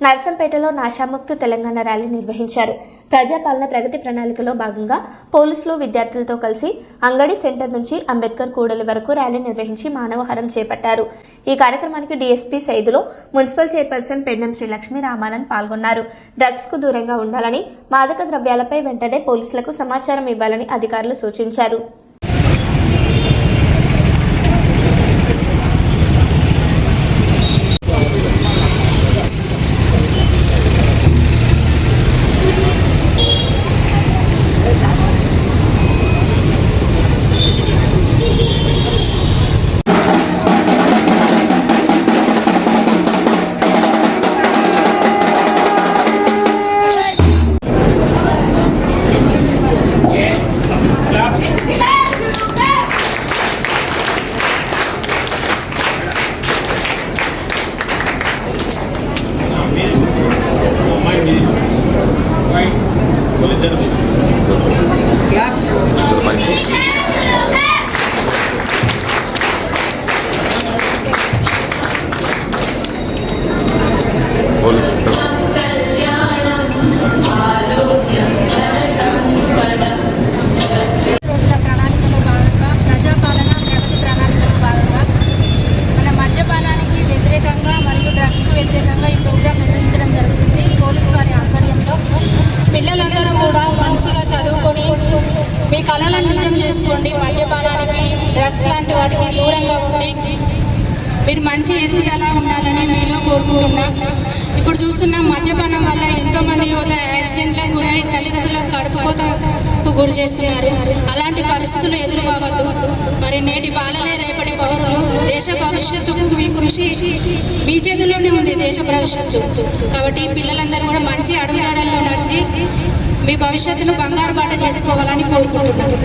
నర్సంపేటలో నాశాముక్త Telangana rally నిర్వహించారు. ప్రజాపాలన ప్రగతి ప్రణాళికలో భాగంగా పోలీసులు విద్యార్థులతో కలిసి అంగడి సెంటర్ నుంచి అంబేద్కర్ కూడలి వరకు ర్యాలీ నిర్వహించి మానవహారం చేపట్టారు. ఈ కార్యక్రమానికి డీఎస్పీ సైదులో మున్సిపల్ చైర్పర్సన్ పెండం శ్రీలక్ష్మి రామానంద్ పాల్గొన్నారు. డ్రగ్స్ కు దూరంగా ఉండాలని, మాదక ద్రవ్యాలపై వెంటనే పోలీసులకు సమాచారం ఇవ్వాలని అధికారులు సూచించారు. పిల్లలందరూ కూడా మంచిగా చదువుకొని మీ కళలను నిజం చేసుకోండి. మద్యపానానికి, డ్రగ్స్ లాంటి వాటికి దూరంగా ఉండి మీరు మంచి ఎదుగుదల ఉండాలని మీలో కోరుకుంటున్నా. ఇప్పుడు చూస్తున్నాం, మద్యపానం వల్ల ఎంతోమంది యువత యాక్సిడెంట్లకు గురై తల్లిదండ్రులకు కడుపుకోతకు గురి చేస్తున్నారు. అలాంటి పరిస్థితులు ఎదురు కావద్దు. మరి నేటి బాలలే రేపటి పౌరులు. దేశ భవిష్యత్తుకు మీ కృషి మీ చేతుల్లోనే ఉంది, దేశ భవిష్యత్తు. కాబట్టి పిల్లలందరూ కూడా మంచి అడుగుజాడల్లో నడిచి మీ భవిష్యత్తును బంగారు బాట చేసుకోవాలని కోరుకుంటున్నాను.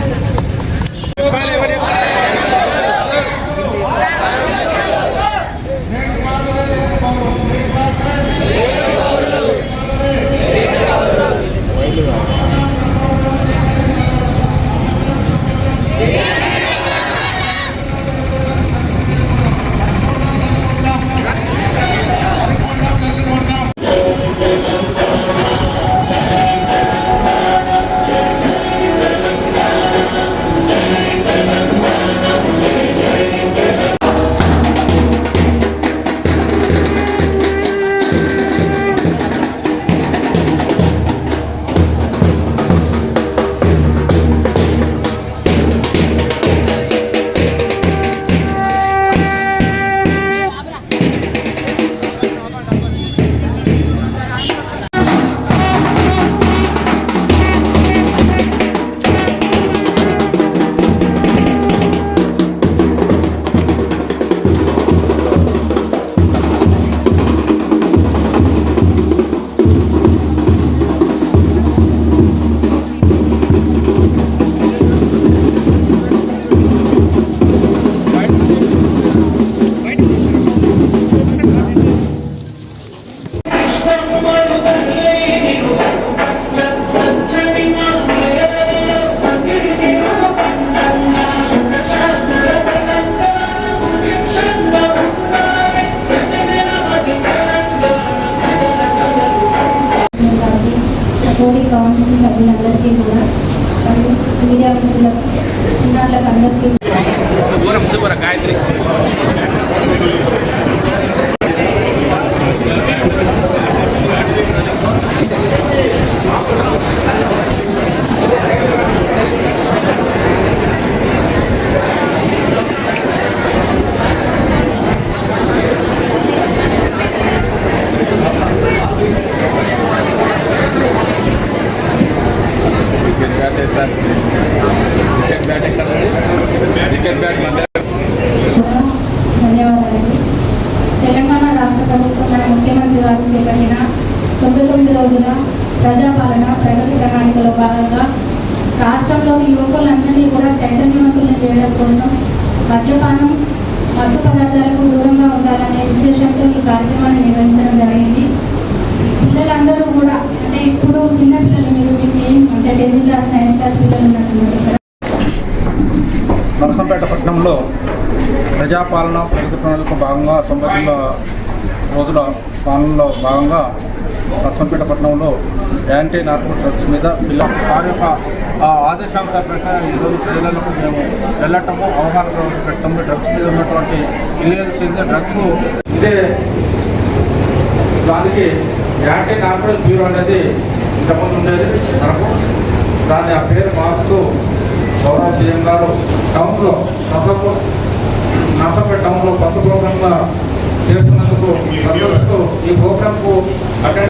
కౌన్సిల్ సభ్యులందరికీ కూడా మరియు మీడియా మిత్రులకు, చిన్నారులకు అందరికీ ధన్యవాదాలండి. తెలంగాణ రాష్ట్ర ప్రభుత్వం మన ముఖ్యమంత్రి గారు చేపట్టిన 99 రోజుల ప్రజాపాలన ప్రగతి ప్రణాళికలో భాగంగా రాష్ట్రంలోని యువకులందరినీ కూడా చైతన్యవంతులను చేయడం కోసం మద్యపానం, మత్తు పదార్థాలకు దూరంగా ఉండాలనే ఉద్దేశంతో ఈ కార్యక్రమాన్ని నిర్వహించడం జరిగింది. పిల్లలందరూ కూడా, అంటే ఇప్పుడు చిన్నపిల్లలు, మీరు మీకు అంటే 10th క్లాస్ 9th క్లాస్ పిల్లలు ఉన్నట్టున్నారు. నర్సంపేట పట్టణంలో ప్రజాపాలన ప్రగతి ప్రణాళిక భాగంగా రోజుల పాలనలో భాగంగా నర్సంపేట పట్టణంలో యాంటీ నార్కో డ్రగ్స్ మీద సార్ యొక్క ఆదేశానుసార ప్రకారం ఈరోజు ప్రజలకు మేము వెళ్ళటము అవగాహన పెట్టడం డ్రగ్స్ మీద ఉన్నటువంటి ఇల్లీగల్స్ డ్రగ్స్ ఇదే దానికి యాంటీ నార్కోటిక్స్ బ్యూరో అనేది ఇంతకుముందు ఉండేది మనకు దాన్ని ఆ పేరు మారుస్తూ గౌరవ సీఎం గారు టౌన్లో నర్సంపేట టౌన్లో కొత్త ప్రోగ్రాంగా చేస్తున్నందుకు ఈ ప్రోగ్రాంకు అటెండ్